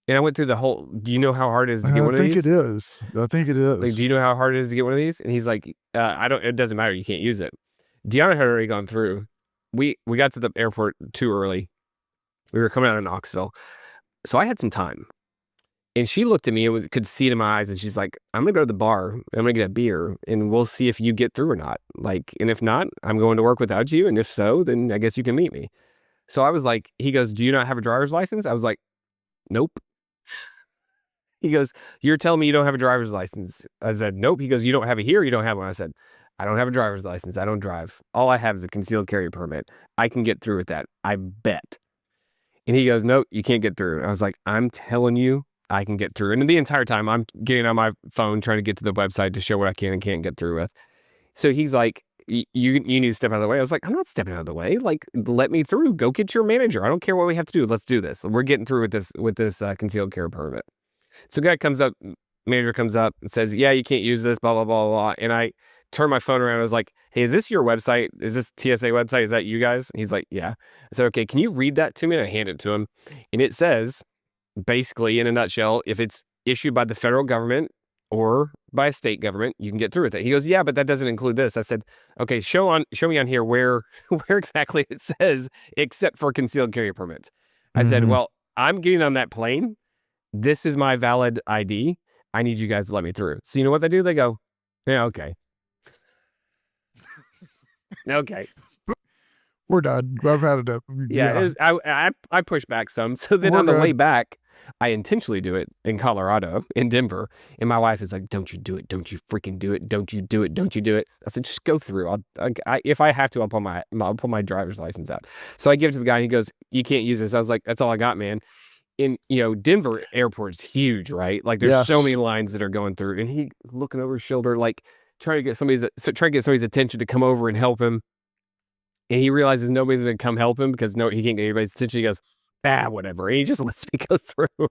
B: and I went through the whole, do you know how hard it is to get one of these?
A: I think it is. I think it is.
B: Like, do you know how hard it is to get one of these? And he's like, it doesn't matter. You can't use it. Deanna had already gone through. We got to the airport too early. We were coming out of Knoxville. So I had some time. And she looked at me and could see it in my eyes. And she's like, I'm going to go to the bar. I'm going to get a beer. And we'll see if you get through or not. Like, and if not, I'm going to work without you. And if so, then I guess you can meet me. So I was like, he goes, do you not have a driver's license? I was like, nope. He goes, you're telling me you don't have a driver's license? I said, nope. He goes, you don't have it here? You don't have one? I said, I don't have a driver's license. I don't drive. All I have is a concealed carry permit. I can get through with that. I bet. And he goes, nope, you can't get through. I was like, I'm telling you, I can get through. And the entire time I'm getting on my phone, trying to get to the website to show what I can and can't get through with. So he's like, you need to step out of the way. I was like, I'm not stepping out of the way. Like, let me through. Go get your manager. I don't care what we have to do. Let's do this. We're getting through with this concealed carry permit. So guy comes up, manager comes up and says, yeah, you can't use this, blah, blah, blah, blah. And I turned my phone around and I was like, hey, is this your website? Is this TSA website? Is that you guys? And he's like, yeah. I said, okay, can you read that to me? And I hand it to him. And it says, basically, in a nutshell, if it's issued by the federal government or by a state government, you can get through with it. He goes, yeah, but that doesn't include this. I said, okay, show me on here where exactly it says, except for concealed carry permits. I said, well, I'm getting on that plane. This is my valid ID. I need you guys to let me through. So you know what they do? They go, yeah, okay. Okay.
A: We're done. I've had enough.
B: Yeah. I pushed back some. So then on the way back, I intentionally do it in Colorado, in Denver. And my wife is like, don't you do it. Don't you freaking do it. Don't you do it. Don't you do it. I said, just go through. If I have to, I'll pull my driver's license out. So I give it to the guy and he goes, you can't use this. I was like, that's all I got, man. In, Denver airport's huge, right? Like there's so many lines that are going through, and he looking over his shoulder, like trying to get somebody's attention to come over and help him. And he realizes nobody's going to come help him because he can't get anybody's attention. He goes, whatever. And he just lets me go through.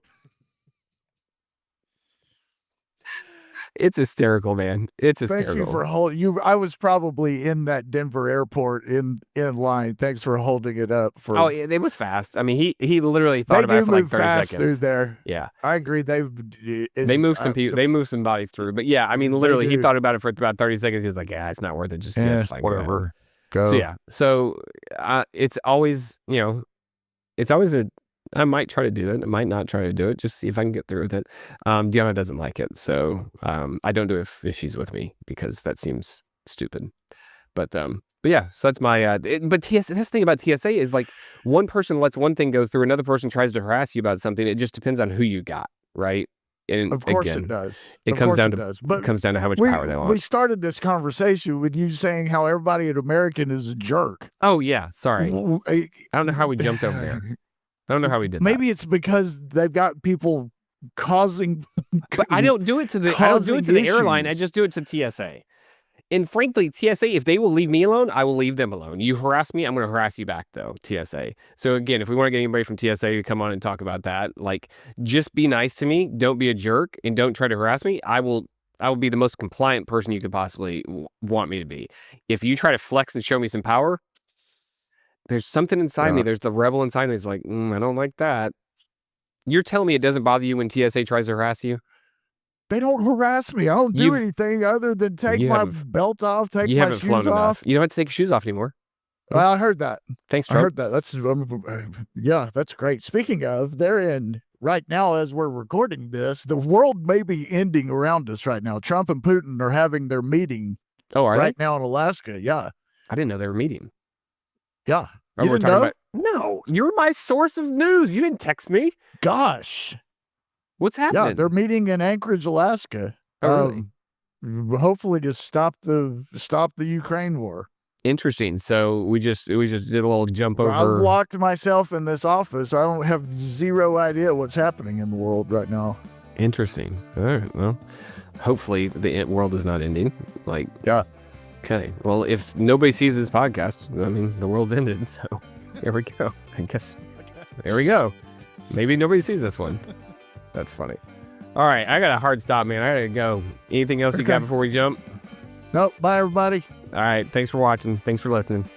B: It's hysterical, man. It's hysterical.
A: Thank you for holding you. I was probably in that Denver airport in line. Thanks for holding it up.
B: Oh, yeah, it was fast. I mean, he literally thought about it for like 30 seconds.
A: Through there.
B: Yeah,
A: I agree. They
B: moved some people. They moved some bodies through. But yeah, I mean, literally, he thought about it for about 30 seconds. He was like, yeah, it's not worth it. Just
A: whatever. Go.
B: So yeah, it's always I might try to do it. I might not try to do it. Just see if I can get through with it. Deanna doesn't like it. So I don't do it if she's with me because that seems stupid. But yeah, so that's my, but TSA, that's the thing about TSA is like one person lets one thing go through, another person tries to harass you about something. It just depends on who you got, right? And
A: of course it does.
B: It comes down to how much power they want.
A: We started this conversation with you saying how everybody at American is a jerk.
B: Oh yeah, sorry. I don't know how we jumped over there. I don't know how we did that.
A: Maybe it's because they've got people causing.
B: But I don't do it to the airline. I just do it to TSA. And frankly, TSA, if they will leave me alone, I will leave them alone. You harass me, I'm going to harass you back, though, TSA. So again, if we want to get anybody from TSA to come on and talk about that, like, just be nice to me. Don't be a jerk, and don't try to harass me. I will be the most compliant person you could possibly want me to be. If you try to flex and show me some power, there's something inside me. There's the rebel inside me that's like, I don't like that. You're telling me it doesn't bother you when TSA tries to harass you?
A: They don't harass me. I don't do anything other than take my belt off, take my shoes off.
B: You don't have to take your shoes off anymore.
A: Well, I heard that.
B: Thanks, Trump.
A: I heard that. That's that's great. Speaking of, they're in right now as we're recording this. The world may be ending around us right now. Trump and Putin are having their meeting.
B: Oh, are
A: right now in Alaska? Yeah,
B: I didn't know they were meeting.
A: Yeah,
B: we're talking about. No, you're my source of news. You didn't text me.
A: Gosh.
B: What's happening?
A: Yeah, they're meeting in Anchorage, Alaska.
B: Oh, really?
A: Hopefully to stop the Ukraine war.
B: Interesting. So we just did a little jump over.
A: I've locked myself in this office. I don't have zero idea what's happening in the world right now.
B: Interesting. All right. Well, hopefully the world is not ending. Like,
A: yeah.
B: Okay. Well, if nobody sees this podcast, I mean, the world's ended. So here we go. I guess. There we go. Maybe nobody sees this one. That's funny. All right. I got a hard stop, man. I got to go. Anything else you got before we jump?
A: Nope. Bye, everybody.
B: All right. Thanks for watching. Thanks for listening.